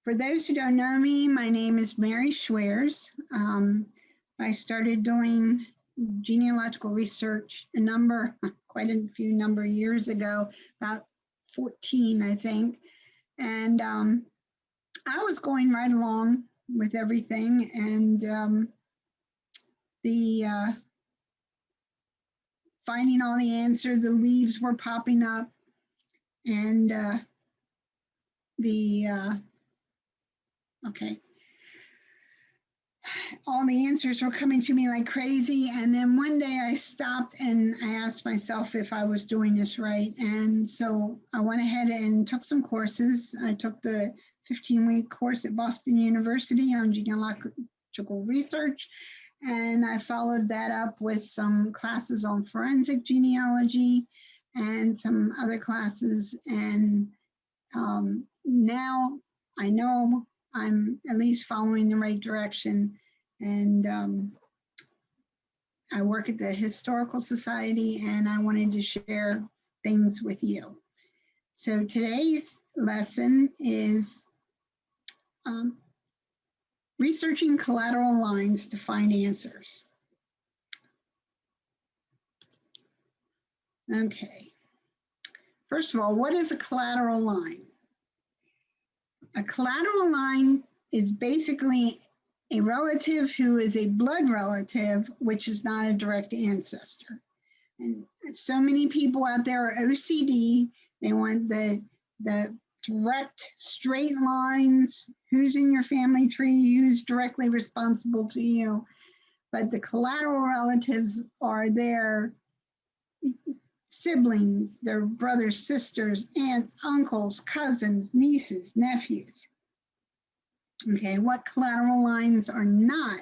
For those who don't know me, my name is Mary Schweers. I started doing genealogical research quite a few number of years ago, about 14, I think. And I was going right along with everything. And finding all the answers, the leaves were popping up. And all the answers were coming to me like crazy. And then one day I stopped and I asked myself if I was doing this right. And so I went ahead and took some courses. I took the 15-week course at Boston University on genealogical research. And I followed that up with some classes on forensic genealogy and some other classes. And now I know I'm at least following the right direction. And I work at the Historical Society, and I wanted to share things with you. So today's lesson is researching collateral lines to find answers. Okay. First of all, what is a collateral line? A collateral line is basically a relative who is a blood relative, which is not a direct ancestor. And so many people out there are OCD. They want the direct straight lines, who's in your family tree, who's directly responsible to you. But the collateral relatives are their siblings, their brothers, sisters, aunts, uncles, cousins, nieces, nephews. Okay, what collateral lines are not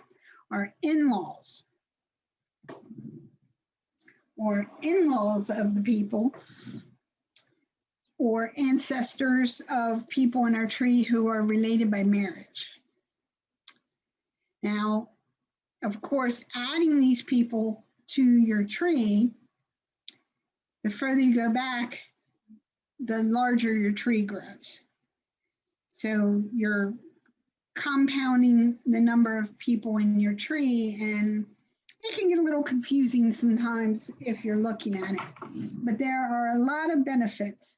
are in-laws or in-laws of the people or ancestors of people in our tree who are related by marriage. Now, of course, adding these people to your tree, the further you go back, the larger your tree grows. So you're compounding the number of people in your tree, and it can get a little confusing sometimes if you're looking at it. But there are a lot of benefits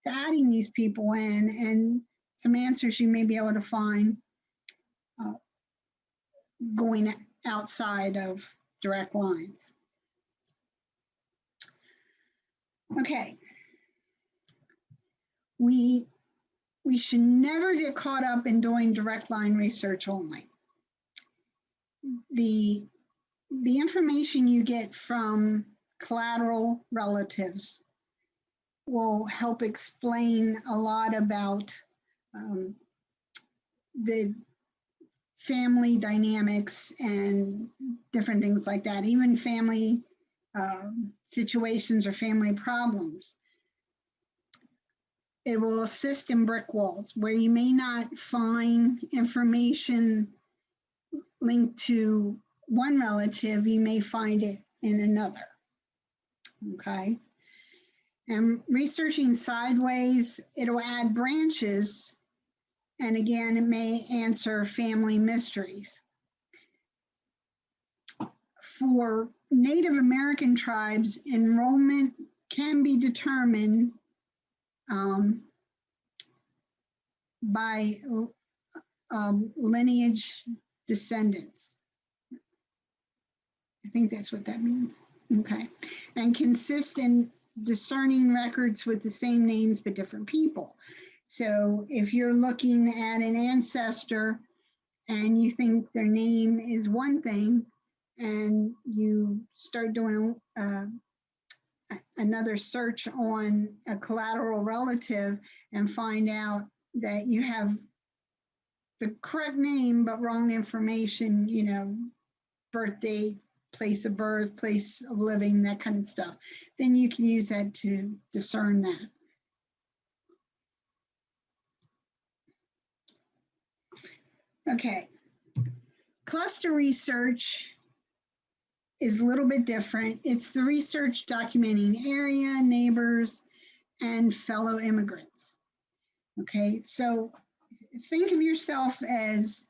to adding these people in, and some answers you may be able to find going outside of direct lines. Okay. We should never get caught up in doing direct line research only. The information you get from collateral relatives will help explain a lot about the family dynamics and different things like that, even family situations or family problems. It will assist in brick walls where you may not find information linked to one relative, you may find it in another. Okay. And researching sideways, it'll add branches. And again, it may answer family mysteries. For Native American tribes, enrollment can be determined by lineage descendants. I think that's what that means. Okay. And consist in discerning records with the same names but different people. So if you're looking at an ancestor and you think their name is one thing, and you start doing another search on a collateral relative and find out that you have the correct name but wrong information, you know, birth date, place of birth, place of living, that kind of stuff, then you can use that to discern that. Okay, cluster research is a little bit different. It's the research documenting area, neighbors, and fellow immigrants. Okay, so think of yourself as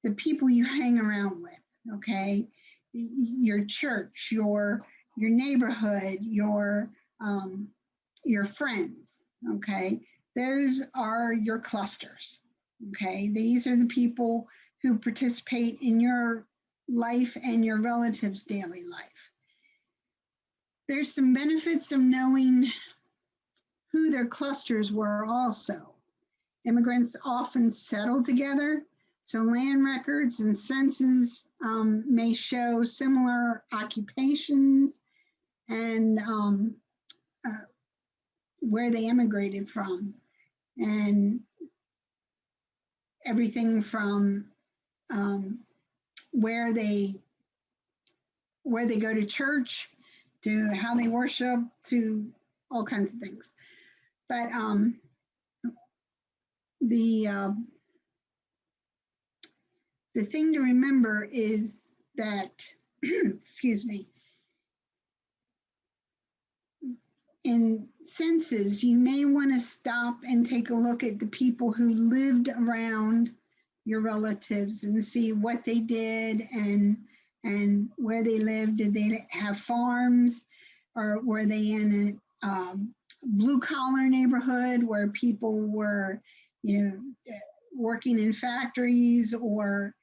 the people you hang around with, okay? Your church, your neighborhood, your friends, okay? Those are your clusters, okay? These are the people who participate in your life and your relatives' daily life. There's some benefits of knowing who their clusters were also. Immigrants often settle together, so land records and census may show similar occupations and where they immigrated from, and everything from where they go to church, to how they worship, to all kinds of things. But the thing to remember is that, excuse me, in census, you may want to stop and take a look at the people who lived around your relatives and see what they did and where they lived. Did they have farms, or were they in a blue collar neighborhood where people were, working in factories, or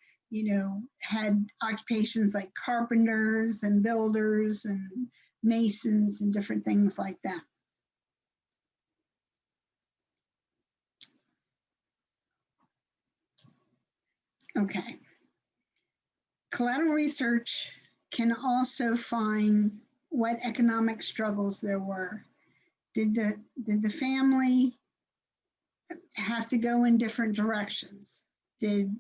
had occupations like carpenters and builders and masons and different things like that. Okay. Collateral research can also find what economic struggles there were. Did the family have to go in different directions? Did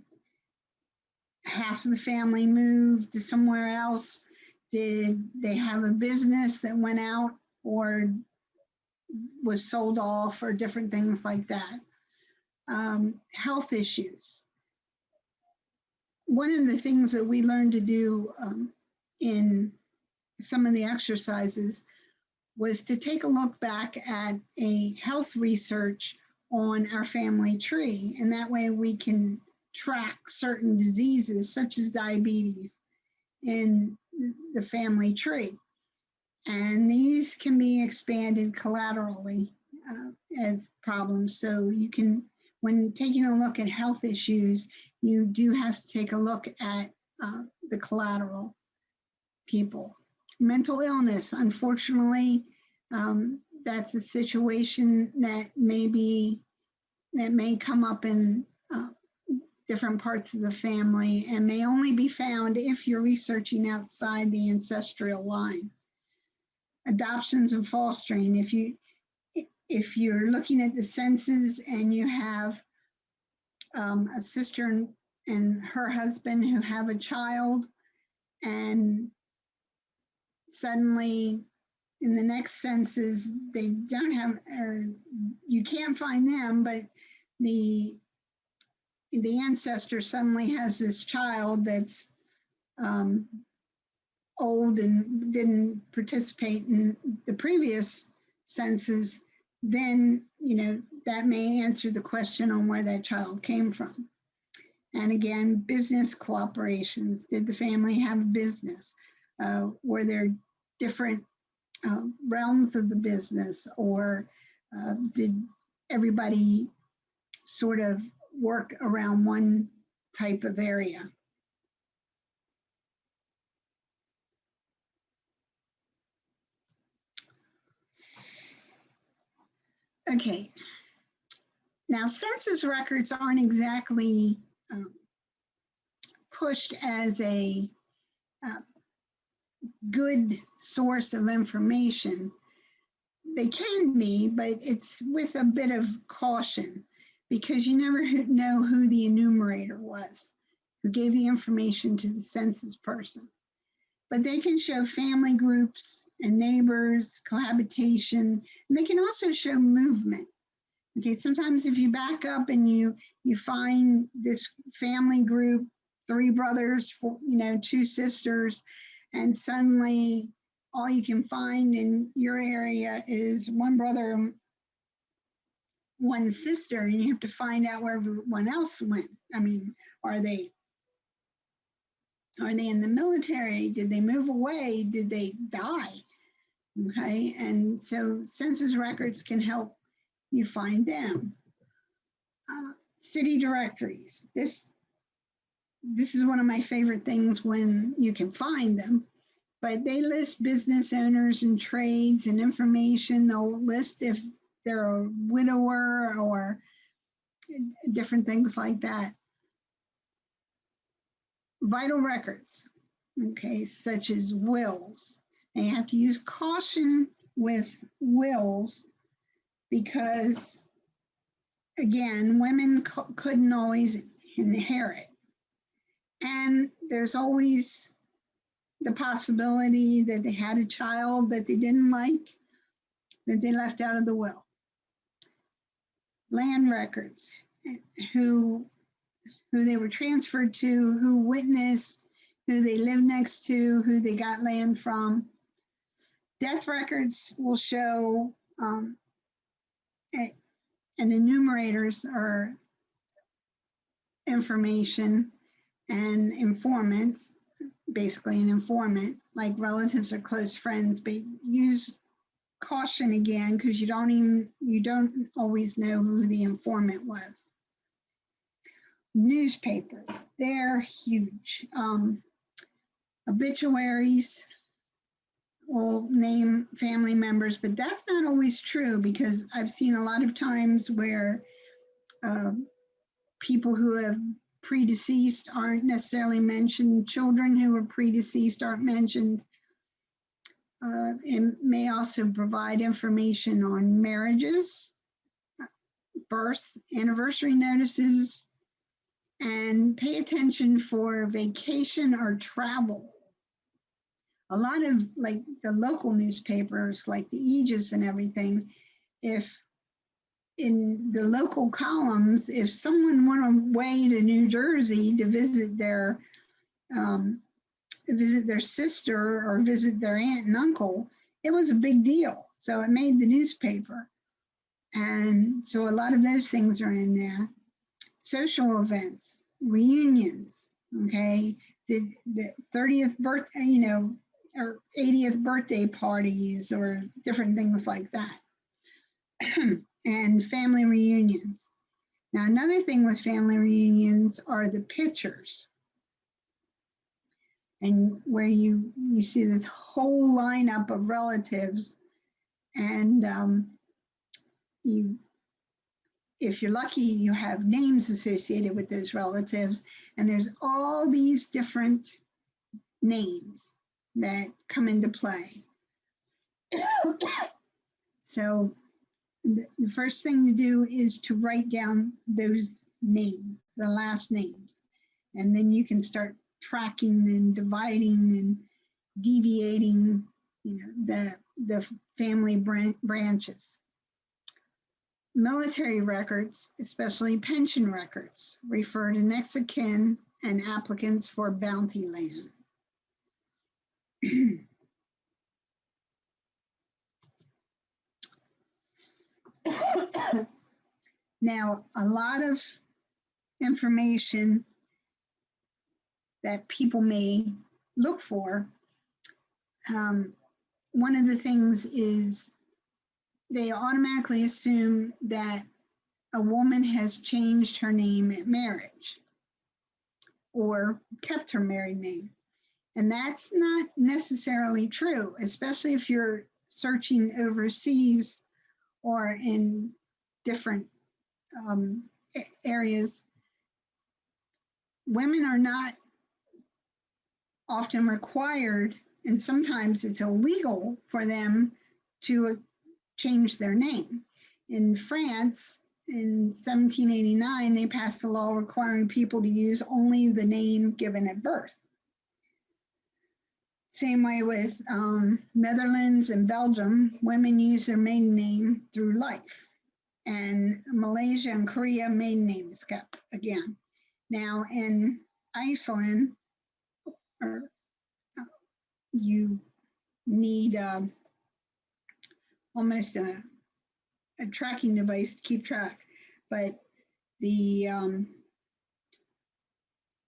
half of the family move to somewhere else? Did they have a business that went out or was sold off, or different things like that? Health issues. One of the things that we learned to do in some of the exercises was to take a look back at a health research on our family tree, and that way we can track certain diseases such as diabetes in the family tree. And these can be expanded collaterally as problems. So you can, when taking a look at health issues, you do have to take a look at the collateral people. Mental illness, unfortunately, that's a situation that may come up in different parts of the family and may only be found if you're researching outside the ancestral line. Adoptions and fostering. If you're looking at the census and you have a sister and her husband who have a child, and suddenly in the next census they don't have, or you can't find them, but the ancestor suddenly has this child that's old and didn't participate in the previous census, then that may answer the question on where that child came from. And again, business cooperations. Did the family have a business? Were there different realms of the business, or did everybody sort of work around one type of area? Okay. Now, census records aren't exactly pushed as a good source of information. They can be, but it's with a bit of caution, because you never know who the enumerator was, who gave the information to the census person. But they can show family groups and neighbors, cohabitation, and they can also show movement. Okay, sometimes if you back up and you find this family group, 3 brothers, 2 sisters, and suddenly all you can find in your area is one brother one sister and you have to find out where everyone else went. I mean, are they in the military? Did they move away? Did they die? Okay, and so census records can help you find them. City directories. This is one of my favorite things when you can find them, but they list business owners and trades and information. They'll list if they're a widower or different things like that. Vital records, okay, such as wills. And you have to use caution with wills because, again, women couldn't always inherit. And there's always the possibility that they had a child that they didn't like, that they left out of the will. Land records, who they were transferred to, who witnessed, who they lived next to, who they got land from. Death records will show, and enumerators are information, and informants, basically an informant, like relatives or close friends, but use caution again because you don't always know who the informant was. Newspapers, they're huge. Obituaries will name family members, but that's not always true because I've seen a lot of times where people who have predeceased aren't necessarily mentioned. Children who are predeceased aren't mentioned. It may also provide information on marriages, births, anniversary notices, and pay attention for vacation or travel. A lot of like the local newspapers, like the Aegis and everything, if in the local columns, if someone went away to New Jersey to visit their sister or visit their aunt and uncle, it was a big deal. So it made the newspaper. And so a lot of those things are in there. Social events, reunions, okay? The 30th birthday, or 80th birthday parties or different things like that. And family reunions. Now, another thing with family reunions are the pictures. And where you see this whole lineup of relatives, and if you're lucky, you have names associated with those relatives, and there's all these different names that come into play. So the first thing to do is to write down those names, the last names, and then you can start tracking and dividing and deviating, the family branches. Military records, especially pension records, refer to next of kin and applicants for bounty land. Now, a lot of information that people may look for, one of the things is they automatically assume that a woman has changed her name at marriage or kept her married name. And that's not necessarily true, especially if you're searching overseas or in different areas. Women are not often required, and sometimes it's illegal for them to change their name. In France, in 1789, they passed a law requiring people to use only the name given at birth. Same way with Netherlands and Belgium, women use their maiden name through life. And Malaysia and Korea, maiden name is kept again. Now in Iceland, you need almost a a tracking device to keep track, but the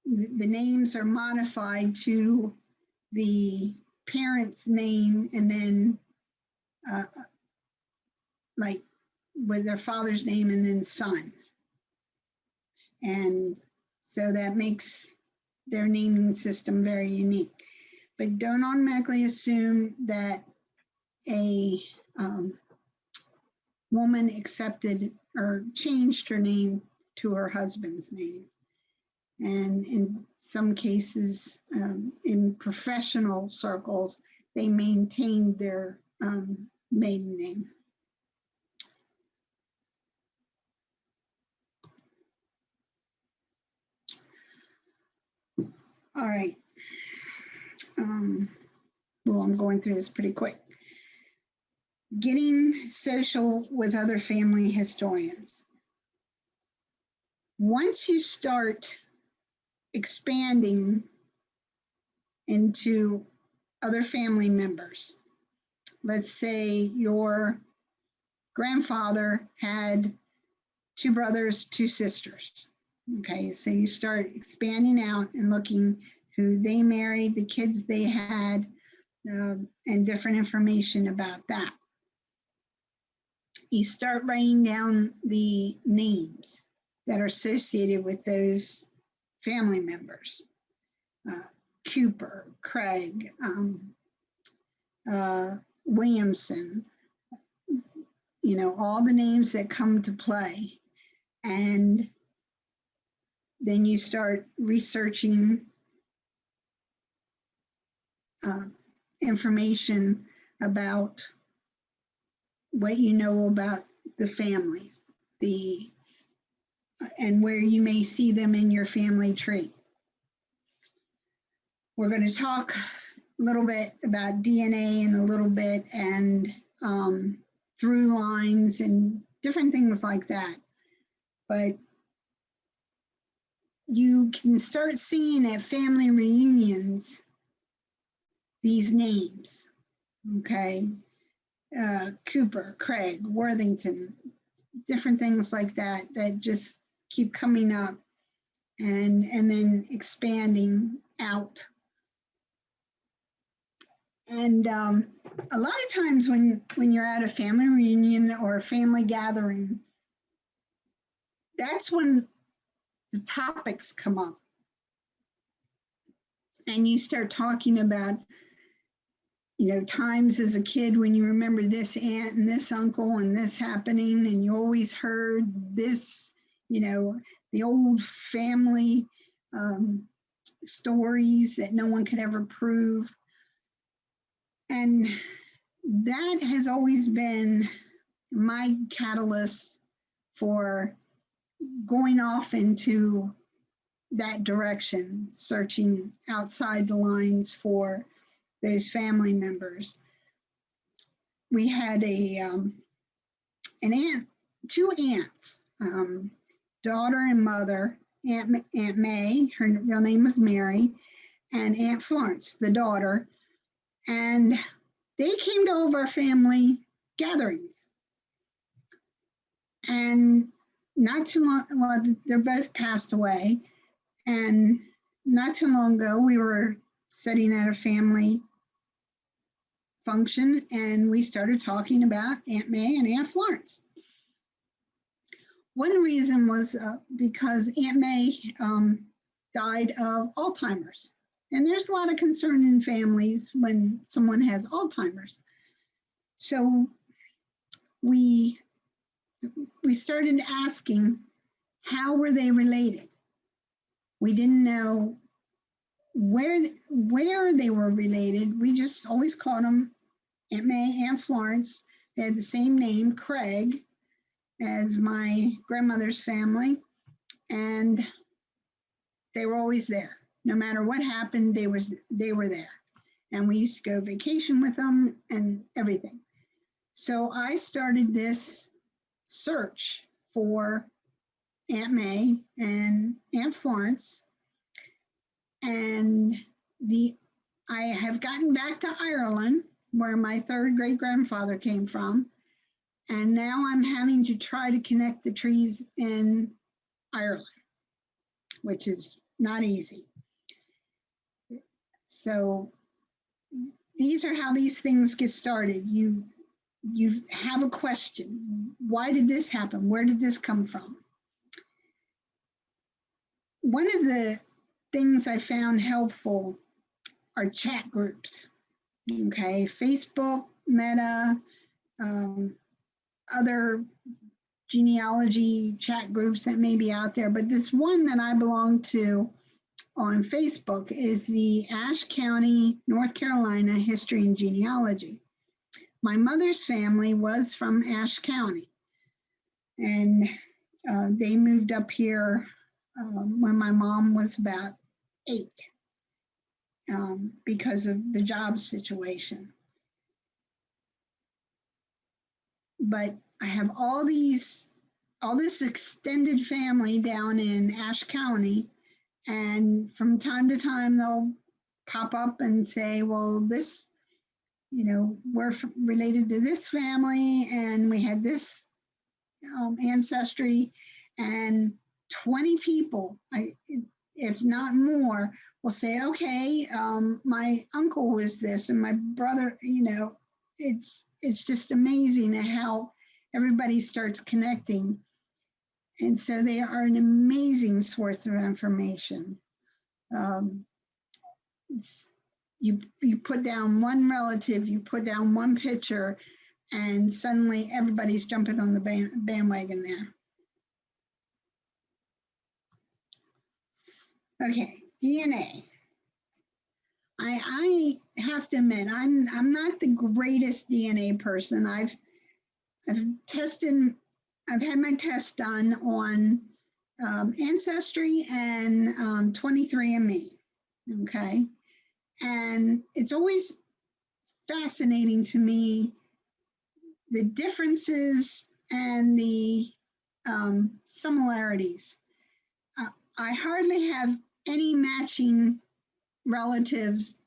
names are modified to the parent's name, and then like with their father's name and then son. And so that makes their naming system very unique. But don't automatically assume that a woman accepted or changed her name to her husband's name. And in some cases, in professional circles, they maintained their maiden name. All right. Well, I'm going through this pretty quick. Getting social with other family historians. Once you start expanding into other family members, let's say your grandfather had 2 brothers, 2 sisters. Okay, so you start expanding out and looking who they married, the kids they had, and different information about that. You start writing down the names that are associated with those family members. Cooper, Craig, Williamson, you know, all the names that come to play. And then you start researching information about what you know about the families, and where you may see them in your family tree. We're going to talk a little bit about DNA in a little bit, and through lines and different things like that. But you can start seeing at family reunions these names, okay? Cooper, Craig, Worthington, different things like that that just keep coming up and then expanding out. And a lot of times when you're at a family reunion or a family gathering, that's when the topics come up. And you start talking about, you know, times as a kid when you remember this aunt and this uncle and this happening, and you always heard this, you know, the old family stories that no one could ever prove. And that has always been my catalyst for going off into that direction, searching outside the lines for those family members. We had an aunt, 2 aunts, daughter and mother, Aunt May, her real name was Mary, and Aunt Florence, the daughter. And they came to all of our family gatherings. And not too long, well, they're both passed away. And not too long ago, we were sitting at a family function, and we started talking about Aunt May and Aunt Florence. One reason was because Aunt May died of Alzheimer's. And there's a lot of concern in families when someone has Alzheimer's. So we started asking, how were they related? We didn't know where they were related. We just always called them Aunt May, Aunt Florence. They had the same name, Craig, as my grandmother's family. And they were always there. No matter what happened, they were there. And we used to go vacation with them and everything. So I started this search for Aunt May and Aunt Florence. And I have gotten back to Ireland, where my 3rd great grandfather came from. And now I'm having to try to connect the trees in Ireland, which is not easy. So these are how these things get started. You have a question. Why did this happen? Where did this come from? One of the things I found helpful are chat groups. Okay, Facebook, Meta, other genealogy chat groups that may be out there, but this one that I belong to on Facebook is the Ashe County, North Carolina History and Genealogy. My mother's family was from Ashe County, and they moved up here when my mom was about 8 because of the job situation. But I have all this extended family down in Ashe County, and from time to time they'll pop up and say, well, this, we're related to this family and we had this ancestry, and 20 people, if not more, will say, okay, my uncle was this and my brother, it's just amazing how everybody starts connecting. And so they are an amazing source of information. You put down one relative, you put down one picture, and suddenly everybody's jumping on the bandwagon there. Okay, DNA. I have to admit, I'm not the greatest DNA person. I've had my test done on Ancestry and 23andMe, okay? And it's always fascinating to me, the differences and the similarities. I hardly have any matching relatives,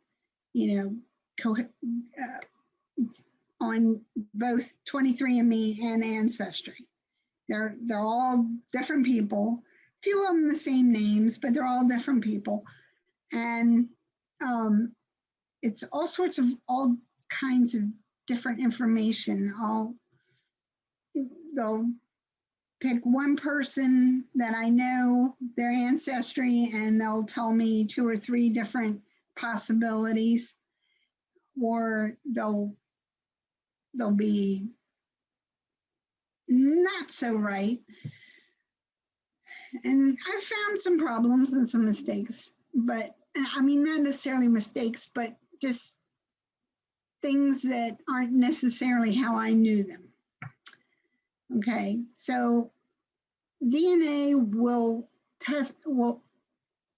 on both 23andMe and Ancestry. They're all different people. A few of them the same names, but they're all different people. And it's all kinds of different information. They'll pick one person that I know their ancestry, and they'll tell me 2 or 3 different possibilities, or they'll be not so right. And I've found some problems and some mistakes, but I mean, not necessarily mistakes, but just things that aren't necessarily how I knew them. Okay, so DNA will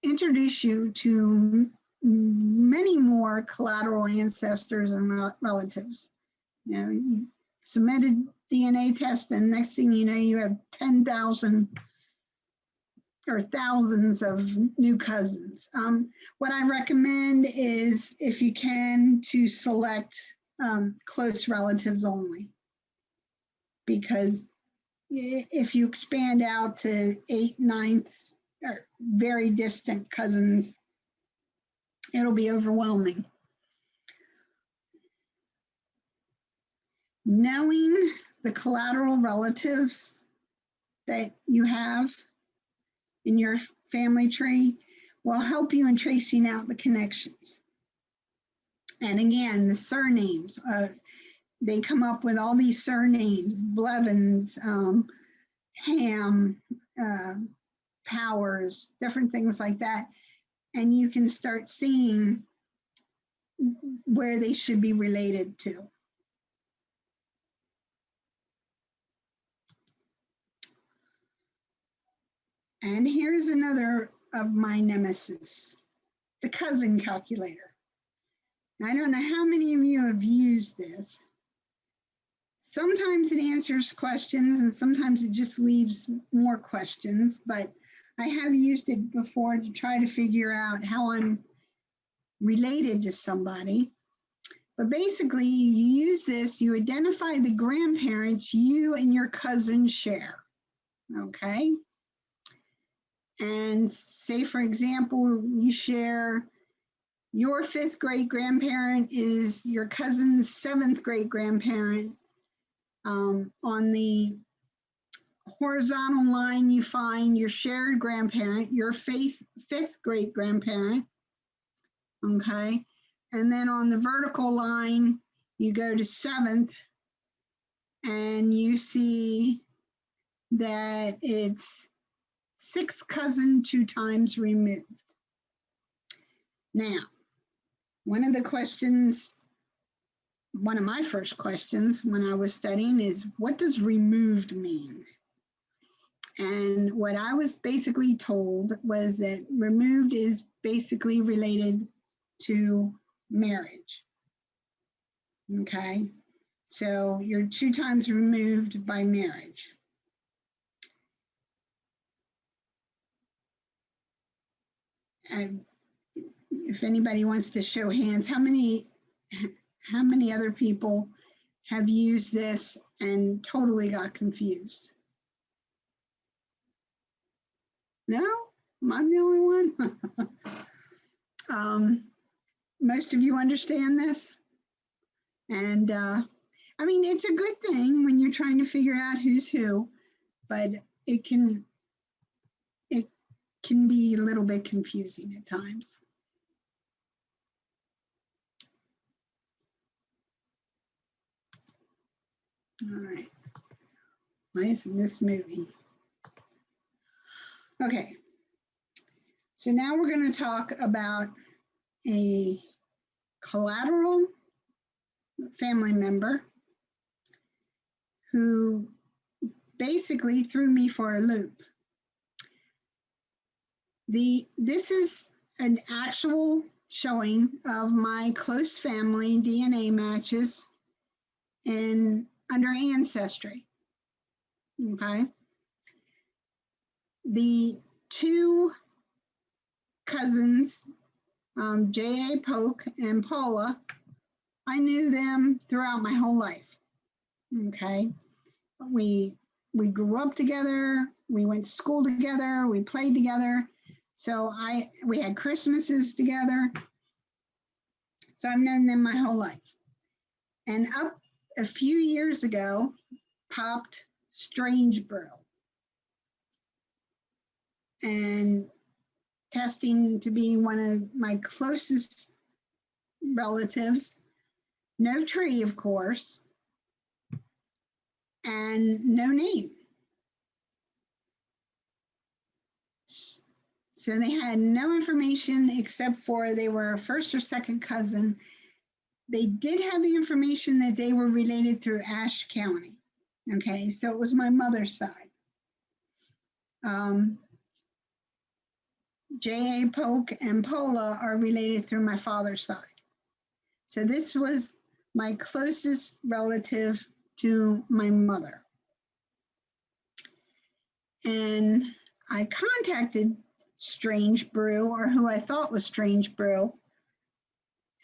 introduce you to many more collateral ancestors and relatives. You submit a DNA test, and next thing you know, you have 10,000 or thousands of new cousins. What I recommend is, if you can, to select close relatives only, because if you expand out to 8th, 9th, or very distant cousins, it'll be overwhelming. Knowing the collateral relatives that you have in your family tree will help you in tracing out the connections. And again, the surnames, they come up with all these surnames: Blevins, Ham, Powers, different things like that. And you can start seeing where they should be related to. And here's another of my nemesis, the cousin calculator. I don't know how many of you have used this. Sometimes it answers questions and sometimes it just leaves more questions, but I have used it before to try to figure out how I'm related to somebody. But basically, you use this, you identify the grandparents you and your cousin share, okay? And say, for example, you share your 5th great grandparent is your cousin's 7th great grandparent. On the horizontal line, you find your shared grandparent, your 5th great grandparent, okay? And then on the vertical line, you go to 7th and you see that it's 6th cousin 2 times removed. Now, one of my first questions when I was studying is, what does removed mean? And what I was basically told was that removed is basically related to marriage. Okay, so you're 2 times removed by marriage. And if anybody wants to show hands, how many other people have used this and totally got confused? No? Am I the only one? Most of you understand this? And I mean, it's a good thing when you're trying to figure out who's who, but it can be a little bit confusing at times. All right. Why isn't this moving? Okay. So now we're going to talk about a collateral family member who basically threw me for a loop. This is an actual showing of my close family DNA matches under Ancestry. Okay. The 2 cousins, J.A. Polk and Paula, I knew them throughout my whole life. Okay. We grew up together, we went to school together, we played together. So we had Christmases together. So I've known them my whole life. And up a few years ago, popped Strange Brew. And testing to be one of my closest relatives. No tree, of course, and no name. So they had no information except for they were a 1st or 2nd cousin. They did have the information that they were related through Ashe County. Okay, so it was my mother's side. J.A. Polk and Paula are related through my father's side. So this was my closest relative to my mother. And I contacted Strange Brew, or who I thought was Strange Brew,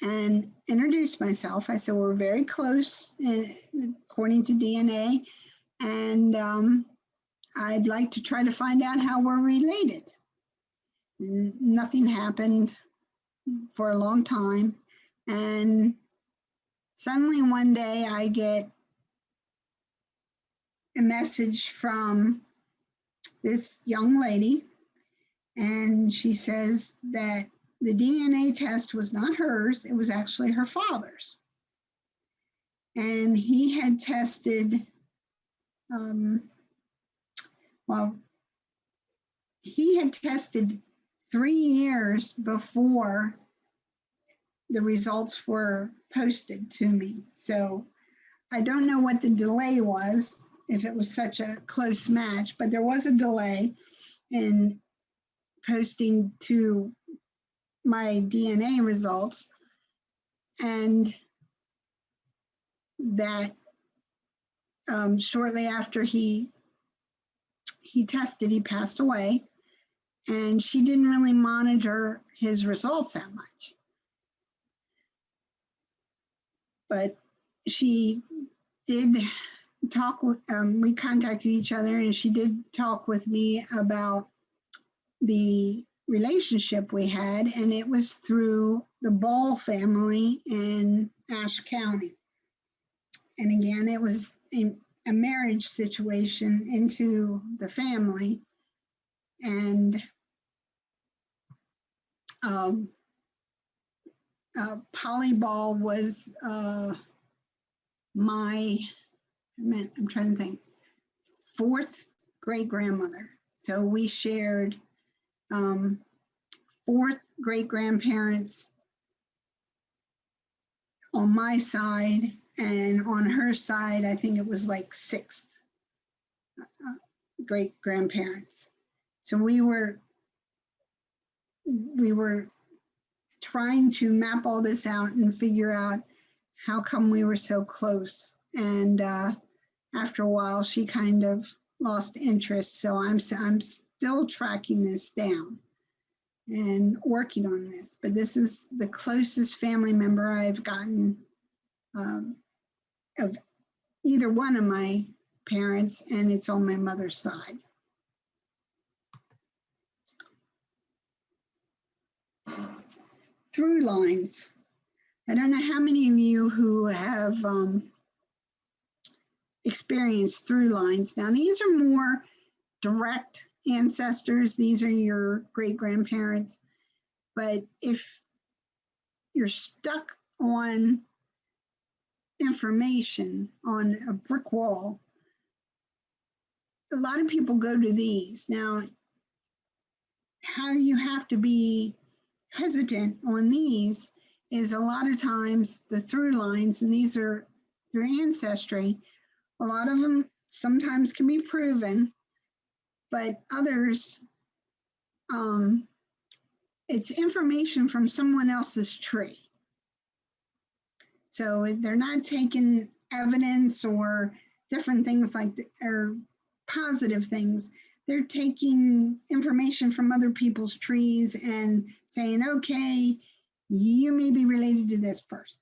and introduced myself. I said, we're very close according to DNA, and I'd like to try to find out how we're related. Nothing happened for a long time, and suddenly one day I get a message from this young lady, and she says that the DNA test was not hers, it was actually her father's. And he had tested, he had tested 3 years before the results were posted to me. So I don't know what the delay was, if it was such a close match, but there was a delay in posting to my DNA results. And that shortly after he tested, he passed away, and she didn't really monitor his results that much. but she did talk with, we contacted each other, and she did talk with me about the relationship we had, and it was through the Ball family in Ashe County. And again, it was a marriage situation into the family. And Polly Ball was I'm trying to think, fourth great grandmother. So we shared fourth great grandparents on my side, and on her side, I think it was like sixth great grandparents. So we were trying to map all this out and figure out how come we were so close. And after a while, she kind of lost interest. So I'm still tracking this down and working on this. But this is the closest family member I've gotten of either one of my parents, and it's on my mother's side. Through lines. I don't know how many of you who have experienced through lines. Now, these are more direct ancestors. These are your great grandparents. But if you're stuck on information on a brick wall, a lot of people go to these. Now, how you have to be hesitant on these is a lot of times the through lines, and these are through ancestry, a lot of them sometimes can be proven, but others, it's information from someone else's tree. So they're not taking evidence or different things like or positive things. They're taking information from other people's trees and saying, okay, you may be related to this person,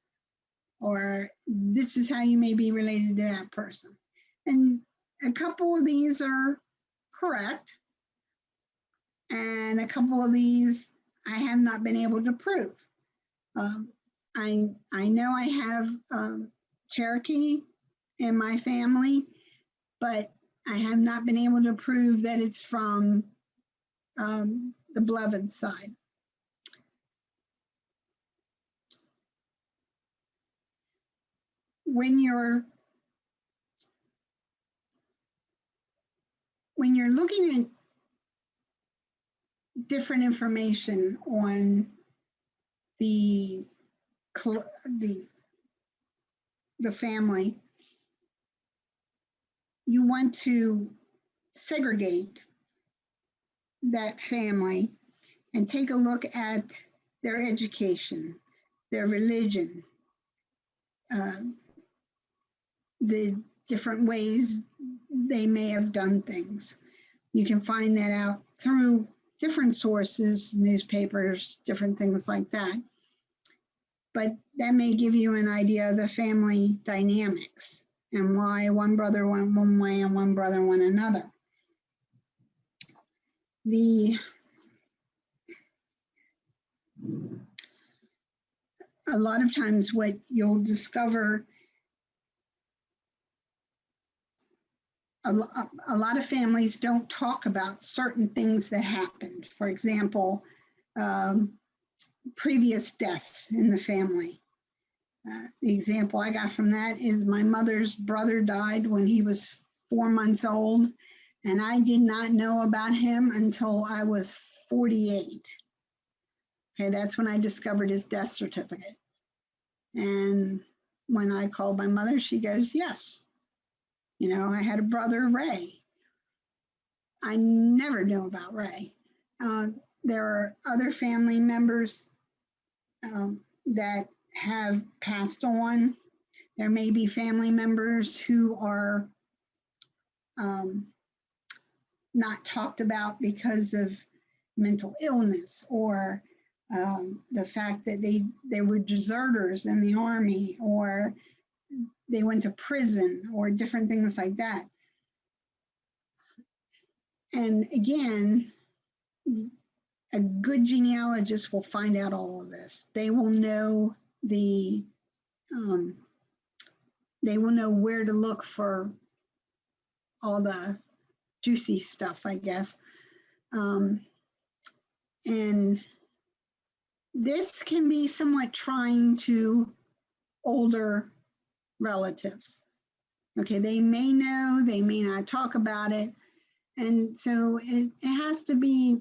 or this is how you may be related to that person. And a couple of these are correct, and a couple of these I have not been able to prove. I know I have Cherokee in my family, but I have not been able to prove that it's from the beloved side. When you're looking at different information on the family, you want to segregate that family and take a look at their education, their religion, the different ways they may have done things. You can find that out through different sources, newspapers, different things like that. But that may give you an idea of the family dynamics and why one brother went one way and one brother went another. A lot of times what you'll discover, a lot of families don't talk about certain things that happened. For example, previous deaths in the family. The example I got from that is my mother's brother died when he was 4 months old, and I did not know about him until I was 48. Okay, that's when I discovered his death certificate. And when I called my mother, she goes, yes, you know, I had a brother, Ray. I never knew about Ray. There are other family members that have passed on. There may be family members who are not talked about because of mental illness or the fact that they were deserters in the army, or they went to prison, or different things like that. And again, a good genealogist will find out all of this. They will know they will know where to look for all the juicy stuff, I guess. And this can be somewhat trying to older relatives. Okay, they may know, they may not talk about it. And so it has to be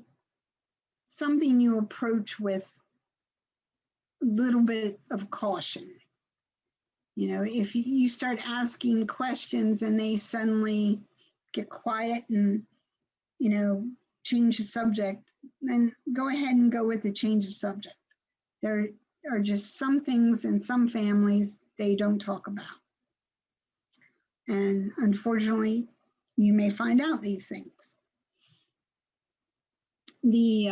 something you approach with a little bit of caution. You know, if you start asking questions and they suddenly get quiet and, you know, change the subject, then go ahead and go with the change of subject. There are just some things in some families they don't talk about. And unfortunately, you may find out these things. The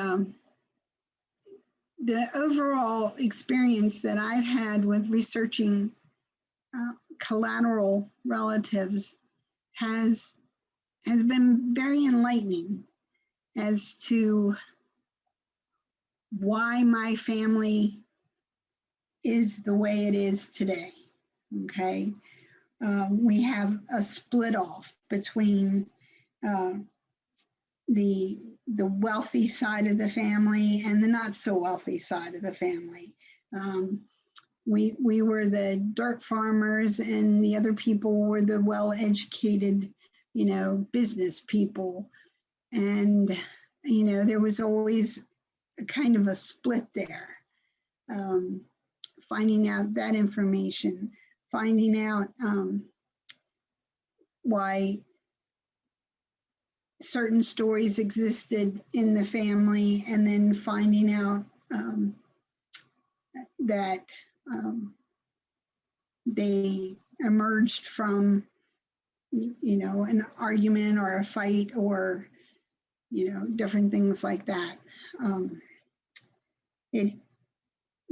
overall experience that I've had with researching collateral relatives has been very enlightening as to why my family is the way it is today. Okay, we have a split off between the wealthy side of the family and the not so wealthy side of the family. We were the dirt farmers, and the other people were the well-educated, you know, business people. And, you know, there was always a kind of a split there. Finding out that information, finding out why certain stories existed in the family, and then finding out that they emerged from, you know, an argument or a fight, or, you know, different things like that.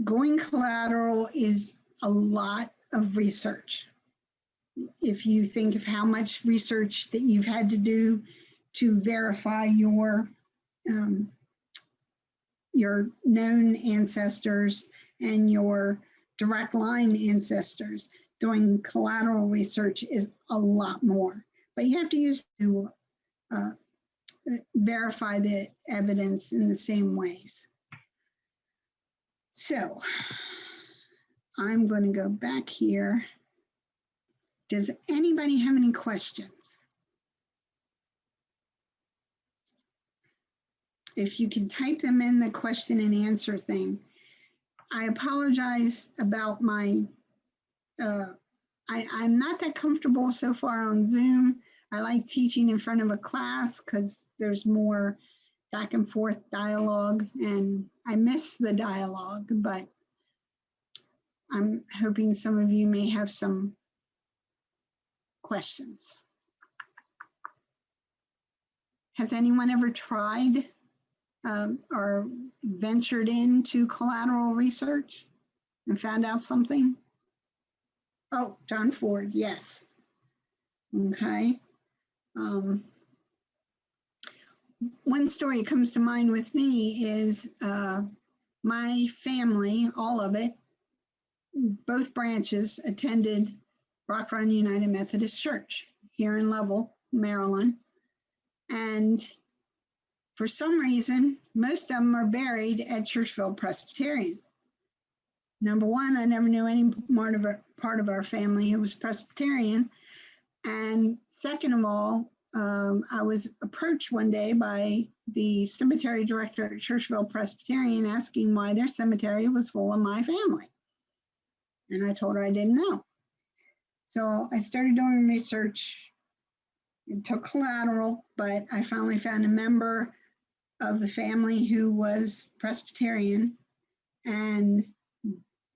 Going collateral is a lot of research. If you think of how much research that you've had to do to verify your known ancestors and your direct line ancestors, doing collateral research is a lot more. But you have to use to verify the evidence in the same ways. So I'm going to go back here. Does anybody have any questions? If you can type them in the question and answer thing. I apologize about my, I'm not that comfortable so far on Zoom. I like teaching in front of a class because there's more back and forth dialogue, and I miss the dialogue, but I'm hoping some of you may have some questions. Has anyone ever tried or ventured into collateral research and found out something? Oh, John Ford, yes. Okay. One story that comes to mind with me is my family, all of it, both branches, attended Rock Run United Methodist Church here in Lovell, Maryland. And for some reason, most of them are buried at Churchville Presbyterian. Number one, I never knew any part of our family who was Presbyterian. And second of all, I was approached one day by the cemetery director at Churchville Presbyterian asking why their cemetery was full of my family. And I told her I didn't know. So I started doing research. It took collateral, but I finally found a member of the family who was Presbyterian, and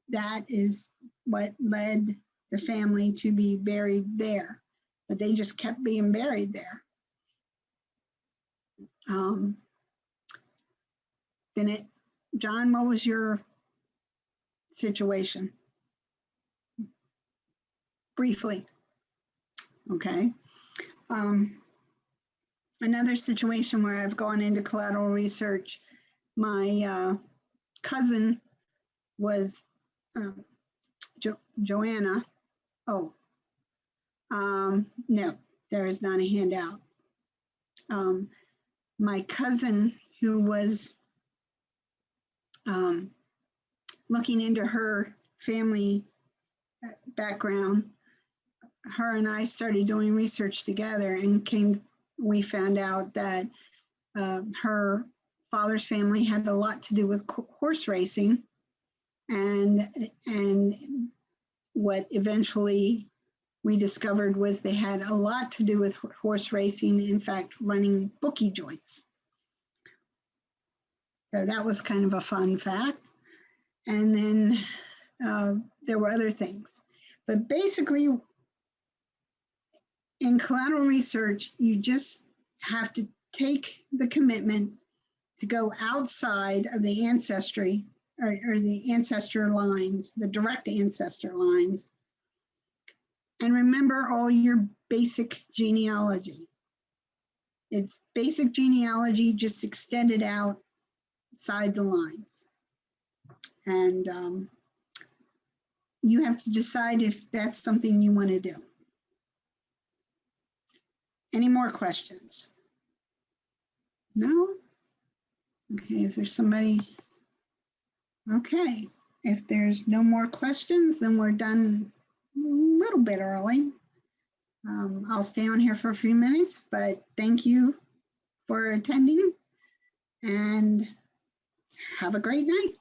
that is what led the family to be buried there. But they just kept being buried there. Then John, what was your situation? Briefly. Okay. Another situation where I've gone into collateral research, my cousin was Joanna. Oh, no, there is not a handout. My cousin who was looking into her family background, her and I started doing research together and we found out that her father's family had a lot to do with horse racing, and what eventually we discovered was they had a lot to do with horse racing, in fact, running bookie joints. So that was kind of a fun fact. And then there were other things. But basically, in collateral research, you just have to take the commitment to go outside of the ancestry or the ancestor lines, the direct ancestor lines, and remember all your basic genealogy. It's basic genealogy just extended outside the lines. And you have to decide if that's something you want to do. Any more questions? No? Okay, is there somebody? Okay, if there's no more questions, then we're done a little bit early. I'll stay on here for a few minutes, but thank you for attending and have a great night.